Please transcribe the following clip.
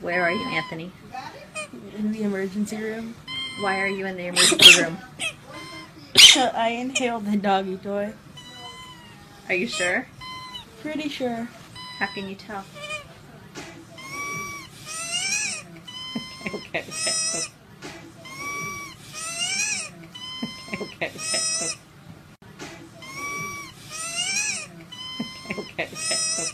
Where are you, Anthony? In the emergency room. Why are you in the emergency room? I inhaled the doggy toy. Are you sure? Pretty sure. How can you tell? Okay. Okay.